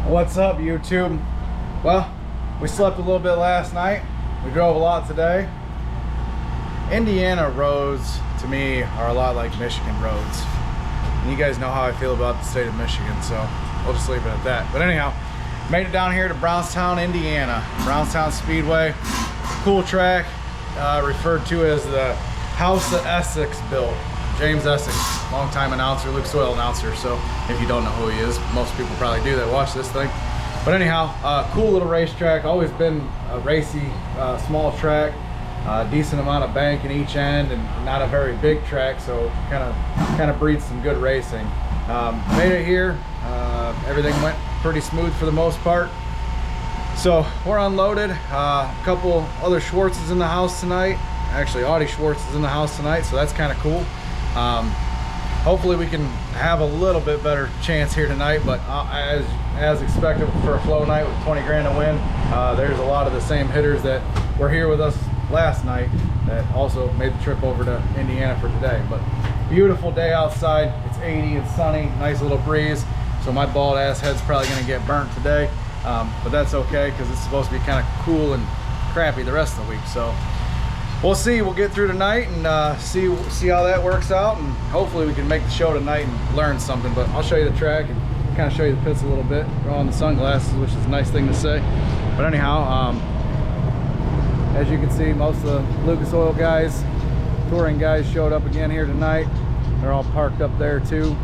What's up, YouTube? Well, we slept a little bit last night. We drove a lot today. Indiana roads, to me, are a lot like Michigan roads. And you guys know how I feel about the state of Michigan, so we'll just leave it at that. But anyhow, made it down here to Brownstown, Indiana. Brownstown Speedway. Cool track, referred to as the house that Essex built. James Essex, longtime announcer, Luke Soil announcer. So if you don't know who he is, most people probably do that watch this thing. But anyhow, cool little racetrack. Always been a racy, small track. Decent amount of bank in each end, and not a very big track, so kind of breeds some good racing. Made it here. Everything went pretty smooth for the most part. So we're unloaded. A couple other Schwartzes in the house tonight. Actually, Audi Schwartz is in the house tonight, so that's kind of cool. Hopefully we can have a little bit better chance here tonight, but as expected for a flow night with 20 grand to win, there's a lot of the same hitters that were here with us last night that also made the trip over to Indiana for today. But beautiful day outside. It's 80, it's sunny, nice little breeze. So my bald ass head's probably gonna get burnt today, but that's okay because it's supposed to be kind of cool and crappy the rest of the week. So we'll see. We'll get through tonight and see how that works out, and hopefully we can make the show tonight and learn something. But I'll show you the track and kind of show you the pits a little bit. Throw on the sunglasses, which is a nice thing to say. But anyhow, as you can see, most of the Lucas Oil guys, touring guys, showed up again here tonight. They're all parked up there too.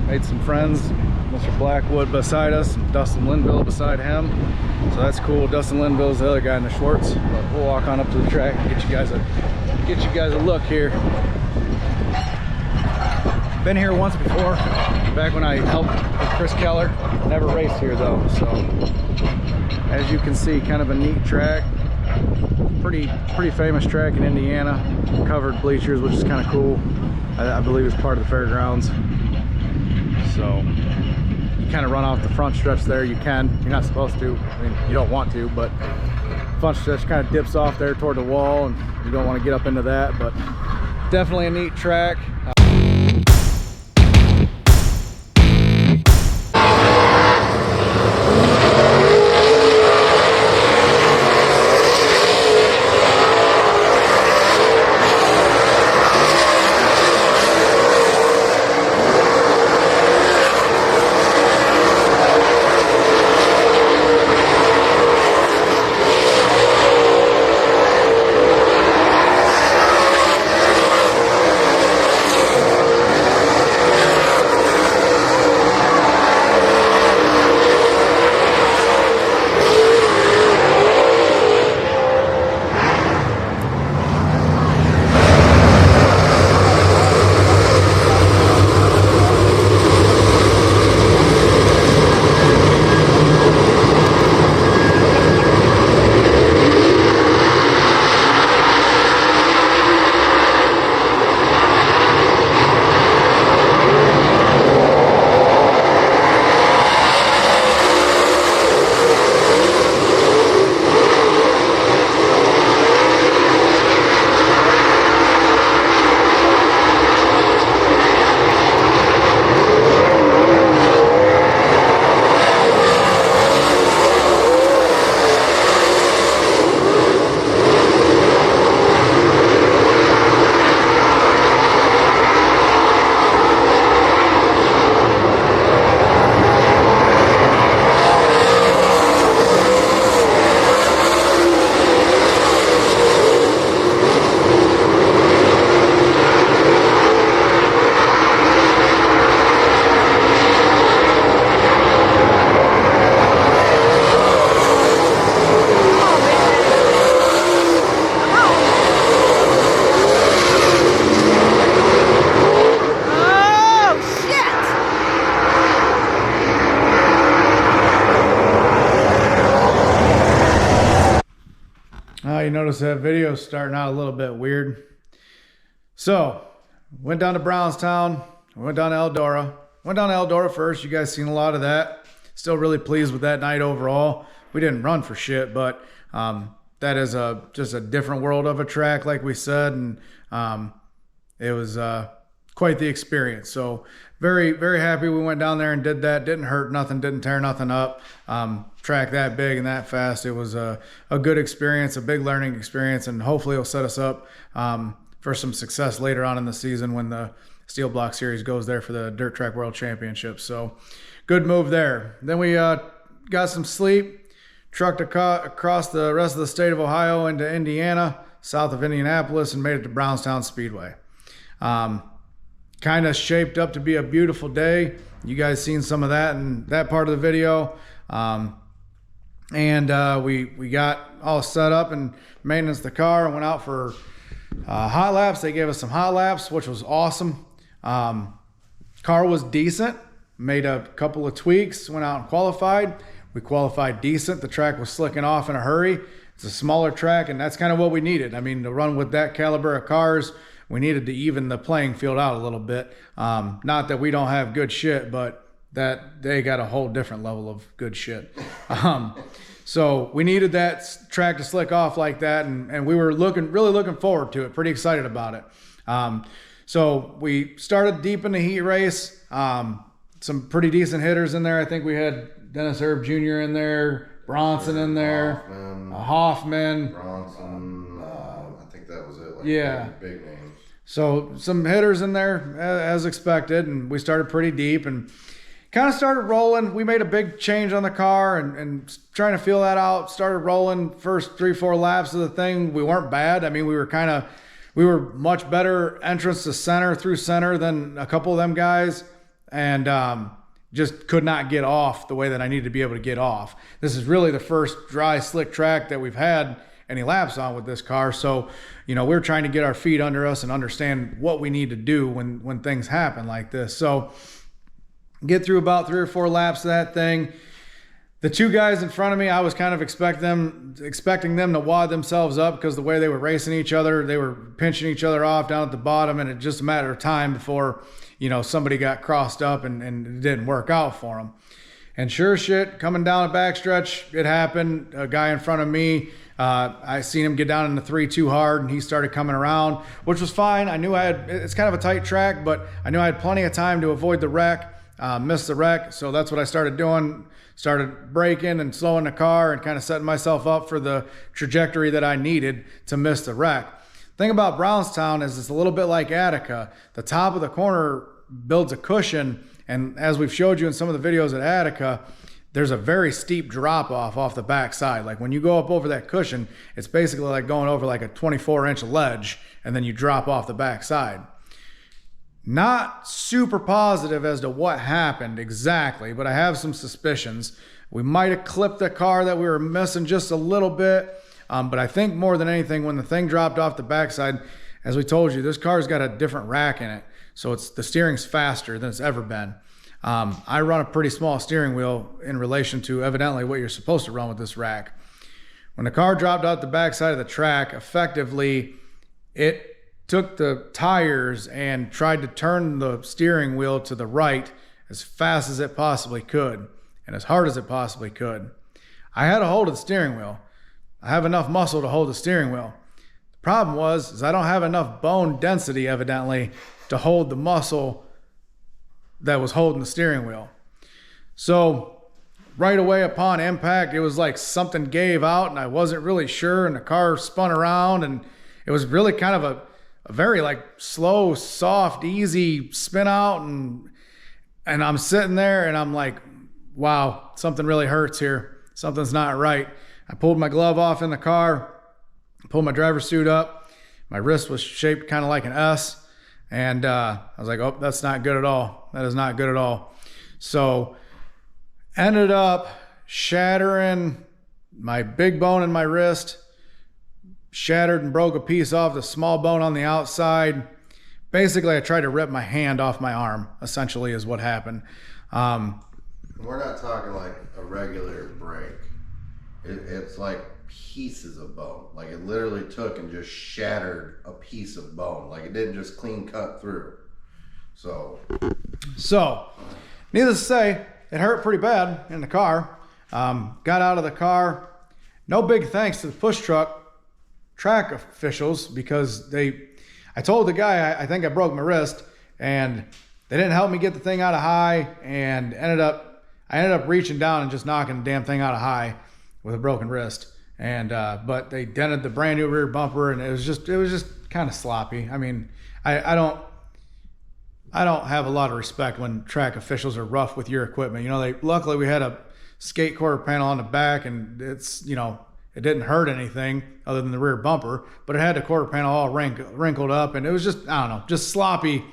Made some friends. Mr. Blackwood beside us, Dustin Linville beside him. So that's cool. Dustin Linville is the other guy in the Schwartz. But we'll walk on up to the track and get you guys a look here. Been here once before, back when I helped with Chris Keller. Never raced here though. So as you can see, kind of a neat track. Pretty famous track in Indiana. Covered bleachers, which is kind of cool. I believe it's part of the fairgrounds. So you kind of run off the front stretch there. You can. You're not supposed to. I mean, you don't want to, but front stretch kind of dips off there toward the wall, and you don't want to get up into that. But definitely a neat track. You notice that video starting out a little bit weird. So went down to Brownstown, went down to Eldora. Went down to Eldora first. You guys seen a lot of that. Still really pleased with that night overall. We didn't run for shit, but that is just a different world of a track, like we said, and it was quite the experience. So very, very happy we went down there and did that. Didn't hurt nothing, didn't tear nothing up. Track that big and that fast. It was a good experience, a big learning experience, and hopefully it'll set us up for some success later on in the season when the Steel Block Series goes there for the Dirt Track World Championship. So good move there. Then we got some sleep, trucked across the rest of the state of Ohio into Indiana, south of Indianapolis, and made it to Brownstown Speedway. Kind of shaped up to be a beautiful day. You guys seen some of that in that part of the video. We got all set up and maintenance the car and went out for hot laps. They gave us some hot laps, which was awesome. Car was decent, made a couple of tweaks, went out and qualified. We qualified decent. The track was slicking off in a hurry. It's a smaller track, and that's kind of what we needed. I mean, to run with that caliber of cars, we needed to even the playing field out a little bit. Not that we don't have good shit, but that they got a whole different level of good shit. So we needed that track to slick off like that, and we were really looking forward to it, pretty excited about it. So we started deep in the heat race. Some pretty decent hitters in there. I think we had Dennis Erb Jr. in there, Bronson in there, Hoffman. Bronson, I think that was it. Like yeah. Big names. So some hitters in there as expected, and we started pretty deep and kind of started rolling. We made a big change on the car and trying to feel that out. Started rolling first 3-4 laps of the thing. We weren't bad. I mean, we were much better entrance to center through center than a couple of them guys, and just could not get off the way that I needed to be able to get off. This is really the first dry, slick track that we've had any laps on with this car. So, you know, we're trying to get our feet under us and understand what we need to do when things happen like this. So get through about 3 or 4 laps of that thing. The two guys in front of me, I was kind of expecting them to wad themselves up because the way they were racing each other, they were pinching each other off down at the bottom, and it's just a matter of time before, you know, somebody got crossed up and it didn't work out for them. And sure as shit, coming down a backstretch, it happened. A guy in front of me, I seen him get down in the 3 too hard, and he started coming around, which was fine. I knew it's kind of a tight track, but I knew I had plenty of time to avoid the wreck. Missed the wreck, so that's what I started doing. Started braking and slowing the car and kind of setting myself up for the trajectory that I needed to miss the wreck. Thing about Brownstown is it's a little bit like Attica. The top of the corner builds a cushion, and as we've showed you in some of the videos at Attica, there's a very steep drop off the back side. Like when you go up over that cushion, it's basically like going over like a 24-inch ledge, and then you drop off the back side. Not super positive as to what happened exactly, but I have some suspicions. We might have clipped the car that we were missing just a little bit, but I think more than anything, when the thing dropped off the backside, as we told you, this car's got a different rack in it, so the steering's faster than it's ever been. I run a pretty small steering wheel in relation to evidently what you're supposed to run with this rack. When the car dropped out the backside of the track, effectively, it took the tires and tried to turn the steering wheel to the right as fast as it possibly could and as hard as it possibly could. I had a hold of the steering wheel. I have enough muscle to hold the steering wheel. The problem is I don't have enough bone density, evidently, to hold the muscle that was holding the steering wheel. So right away upon impact, it was like something gave out and I wasn't really sure, and the car spun around, and it was really kind of a very like slow, soft, easy spin out, and I'm sitting there and I'm like, wow, something really hurts here. Something's not right. I pulled my glove off in the car, pulled my driver's suit up. My wrist was shaped kind of like an S, and I was like, oh, that's not good at all. That is not good at all. So ended up shattering my big bone in my wrist, shattered and broke a piece off the small bone on the outside. Basically, I tried to rip my hand off my arm, essentially, is what happened. We're not talking like a regular break. It's like pieces of bone. Like it literally took and just shattered a piece of bone. Like it didn't just clean cut through. So needless to say, it hurt pretty bad in the car. Got out of the car. No big thanks to the push truck track officials, because I told the guy I think I broke my wrist, and they didn't help me get the thing out of high, and I ended up reaching down and just knocking the damn thing out of high with a broken wrist. And but they dented the brand new rear bumper, and it was just kind of sloppy. I mean, I don't have a lot of respect when track officials are rough with your equipment. You know, luckily we had a skate quarter panel on the back, and it's, you know, it didn't hurt anything other than the rear bumper, but it had the quarter panel all wrinkled up, and it was just, I don't know, just sloppy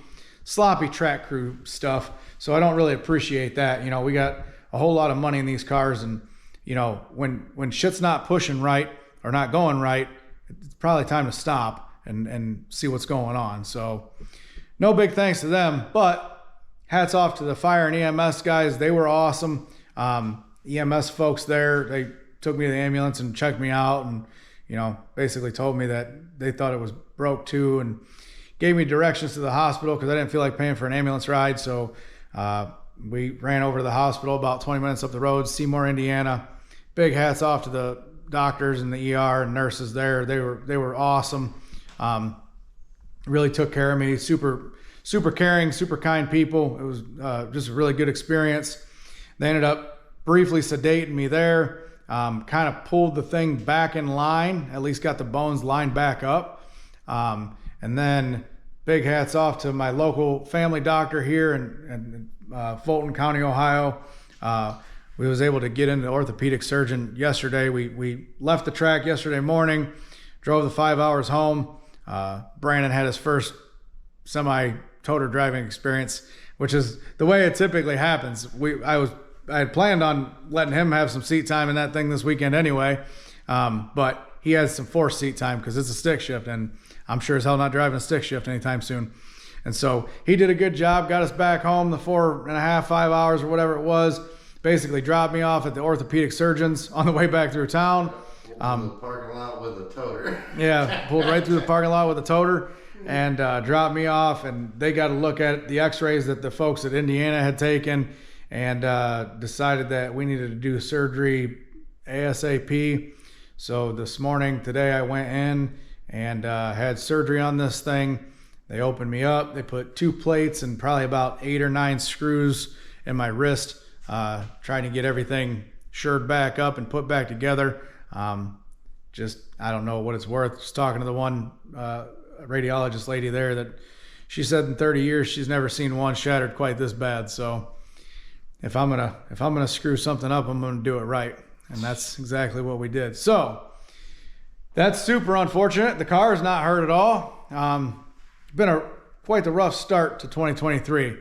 track crew stuff. So I don't really appreciate that. You know, we got a whole lot of money in these cars, and you know, when shit's not pushing right or not going right, it's probably time to stop and see what's going on. So no big thanks to them, but hats off to the fire and EMS guys. They were awesome. EMS folks there, they took me to the ambulance and checked me out, and, you know, basically told me that they thought it was broke too, and gave me directions to the hospital because I didn't feel like paying for an ambulance ride. So we ran over to the hospital about 20 minutes up the road, Seymour, Indiana. Big hats off to the doctors and the ER and nurses there. They were awesome. Really took care of me. Super caring, super kind people. It was just a really good experience. They ended up briefly sedating me there. Kind of pulled the thing back in line, at least got the bones lined back up. And then big hats off to my local family doctor here in Fulton County, Ohio. We was able to get into the orthopedic surgeon yesterday. We left the track yesterday morning, drove the 5 hours home. Brandon had his first semi-toter driving experience, which is the way it typically happens. I had planned on letting him have some seat time in that thing this weekend anyway, but he has some forced seat time because it's a stick shift, and I'm sure as hell not driving a stick shift anytime soon. And so he did a good job, got us back home the 4.5, 5 hours or whatever it was. Basically dropped me off at the orthopedic surgeon's on the way back through town. The parking lot with a toter. Yeah, pulled right through the parking lot with a toter, and dropped me off, and they got to look at the x-rays that the folks at Indiana had taken, and decided that we needed to do surgery ASAP. So today I went in and had surgery on this thing. They opened me up. They put 2 plates and probably about 8 or 9 screws in my wrist, trying to get everything shored back up and put back together. I don't know what it's worth. Just talking to the one radiologist lady there, that she said in 30 years she's never seen one shattered quite this bad. So if I'm gonna screw something up, I'm gonna do it right, and that's exactly what we did. So that's super unfortunate. The car is not hurt at all. Been quite the rough start to 2023.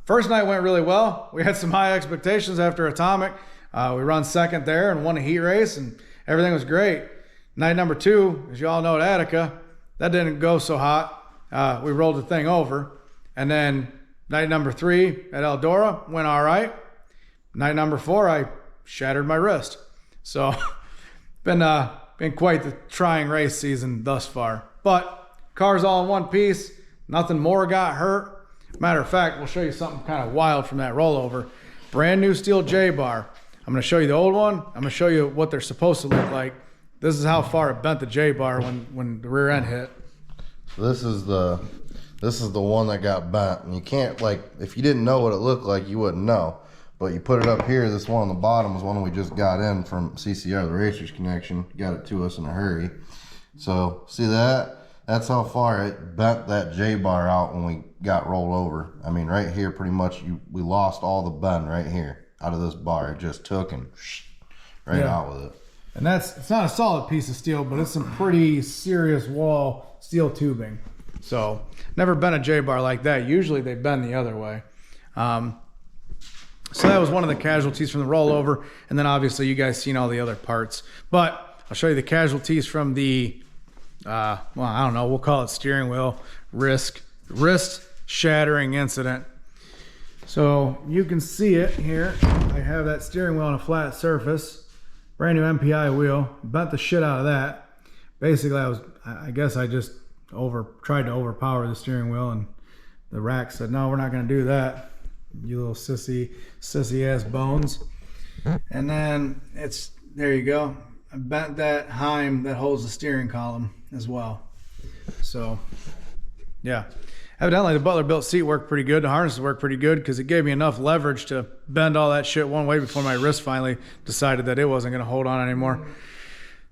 First night went really well. We had some high expectations after Atomic. We run second there and won a heat race, and everything was great. Night number 2, as you all know, at Attica, that didn't go so hot. We rolled the thing over. And then night number 3 at Eldora went all right. Night number 4, I shattered my wrist. So been quite the trying race season thus far. But car's all in one piece. Nothing more got hurt. Matter of fact, we'll show you something kind of wild from that rollover. Brand new steel J-bar. I'm going to show you the old one. I'm going to show you what they're supposed to look like. This is how far it bent the J-bar when the rear end hit. So this is the one that got bent, and you can't, like, if you didn't know what it looked like, you wouldn't know. But you put it up here. This one on the bottom is one we just got in from CCR, the Racers Connection. Got it to us in a hurry. So see that? That's how far it bent that J-bar out when we got rolled over. I mean, right here, pretty much, we lost all the bend right here out of this bar. It just took and right out with it. And it's not a solid piece of steel, but it's some pretty serious wall steel tubing. So never been a J-bar like that. Usually they bend the other way. So that was one of the casualties from the rollover. And then obviously you guys seen all the other parts. But I'll show you the casualties from the, well, I don't know, we'll call it steering wheel wrist shattering incident. So you can see it here. I have that steering wheel on a flat surface. Brand new MPI wheel. Bent the shit out of that. Basically, I guess I just tried to overpower the steering wheel, and the rack said, no, we're not going to do that, you little sissy ass bones. And then there you go. I bent that heim that holds the steering column as well. So yeah, evidently the Butler built seat worked pretty good. The harnesses worked pretty good because it gave me enough leverage to bend all that shit one way before my wrist finally decided that it wasn't going to hold on anymore.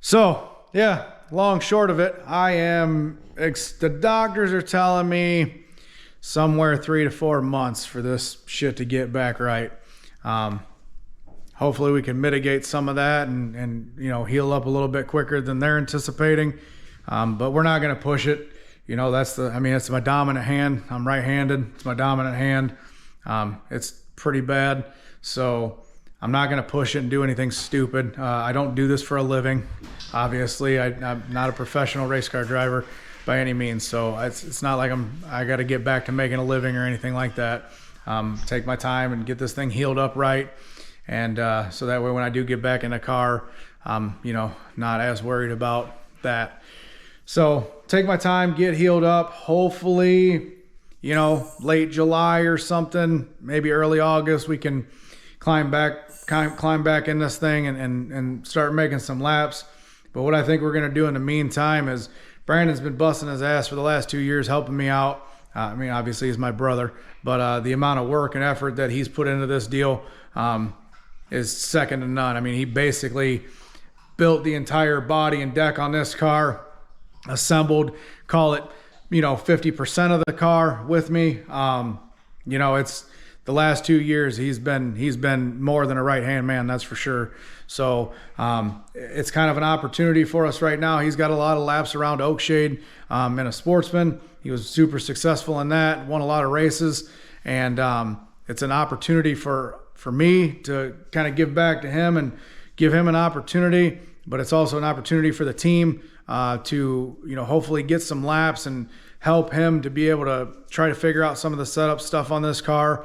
So yeah, long short of it, the doctors are telling me somewhere 3 to 4 months for this shit to get back right. Hopefully we can mitigate some of that and heal up a little bit quicker than they're anticipating. But we're not going to push it. It's my dominant hand. I'm right-handed. It's my dominant hand. It's pretty bad. So I'm not going to push it and do anything stupid. I don't do this for a living. Obviously, I'm not a professional race car driver by any means. So it's not like I got to get back to making a living or anything like that. Take my time and get this thing healed up right. And so that way when I do get back in the car, I'm, not as worried about that. So take my time, get healed up. Hopefully, late July or something, maybe early August, we can climb back in this thing and start making some laps. But what I think we're going to do in the meantime is Brandon's been busting his ass for the last 2 years, helping me out. Obviously he's my brother, but the amount of work and effort that he's put into this deal is second to none. He basically built the entire body and deck on this car, assembled, call it, 50% of the car with me. It's the last 2 years he's been more than a right-hand man, that's for sure. So it's kind of an opportunity for us right now. He's got a lot of laps around Oakshade in a Sportsman. He was super successful in that, won a lot of races, and it's an opportunity for me to kind of give back to him and give him an opportunity, but it's also an opportunity for the team to hopefully get some laps and help him to be able to try to figure out some of the setup stuff on this car,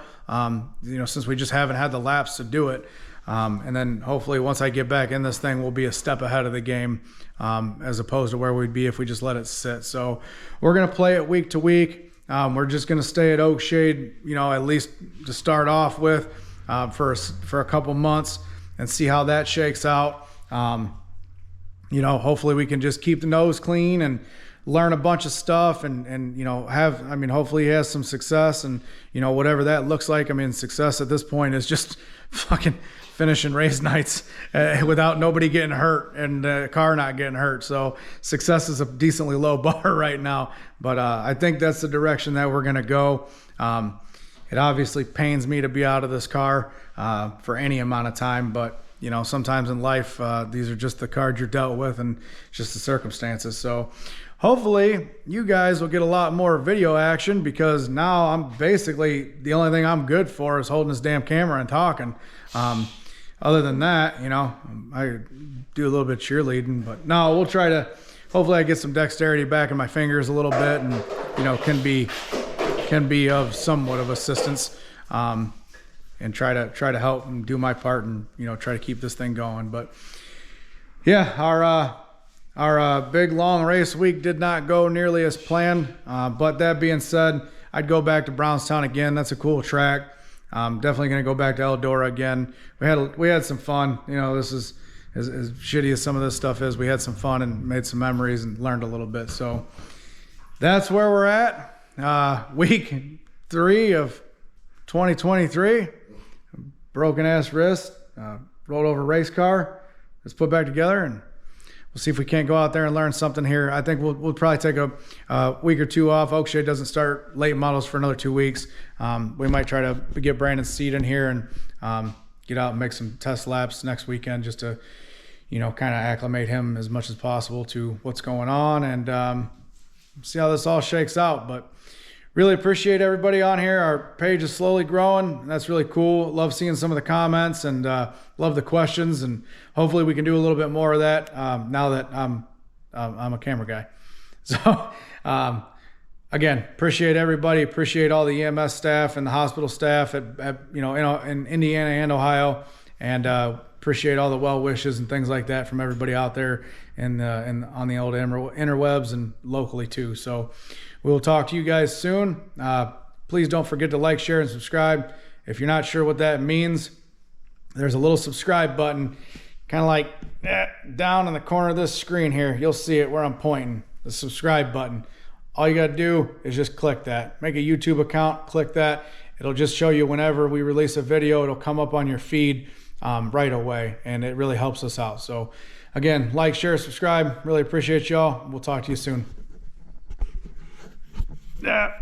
since we just haven't had the laps to do it. And then hopefully once I get back in this thing, we'll be a step ahead of the game as opposed to where we'd be if we just let it sit. So we're going to play it week to week. We're just going to stay at Oakshade, at least to start off with for a couple months and see how that shakes out. Hopefully we can just keep the nose clean and learn a bunch of stuff and hopefully he has some success and, whatever that looks like. Success at this point is just fucking finishing race nights without nobody getting hurt and the car not getting hurt. So success is a decently low bar right now, but I think that's the direction that we're going to go. It obviously pains me to be out of this car for any amount of time, but sometimes in life, these are just the cards you're dealt with and just the circumstances. So hopefully you guys will get a lot more video action because now I'm basically, the only thing I'm good for is holding this damn camera and talking. Other than that, I do a little bit of cheerleading, but no, we'll try to, hopefully I get some dexterity back in my fingers a little bit and, can be of somewhat of assistance. And try to help and do my part and try to keep this thing going. But yeah, our big long race week did not go nearly as planned. But that being said, I'd go back to Brownstown again. That's a cool track. Definitely going to go back to Eldora again. We had some fun. This is as shitty as some of this stuff is. We had some fun and made some memories and learned a little bit. So that's where we're at. Week 3 of 2023. Broken ass wrist, rolled over race car. Let's put back together and we'll see if we can't go out there and learn something here. I think we'll probably take a week or two off. Oakshade doesn't start late models for another 2 weeks. We might try to get Brandon's seat in here and get out and make some test laps next weekend just to, kind of acclimate him as much as possible to what's going on and see how this all shakes out. But really appreciate everybody on here. Our page is slowly growing, and that's really cool. Love seeing some of the comments and love the questions, and hopefully we can do a little bit more of that now that I'm a camera guy. So again, appreciate everybody. Appreciate all the EMS staff and the hospital staff at in Indiana and Ohio, and appreciate all the well wishes and things like that from everybody out there and on the old interwebs and locally too. So we will talk to you guys soon. Please don't forget to like, share, and subscribe. If you're not sure what that means, there's a little subscribe button, kind of like down in the corner of this screen here. You'll see it where I'm pointing, the subscribe button. all you got to do is just click that. Make a YouTube account, click that. It'll just show you whenever we release a video, it'll come up on your feed right away, and it really helps us out. So again, like, share, subscribe. Really appreciate y'all. We'll talk to you soon. Yeah.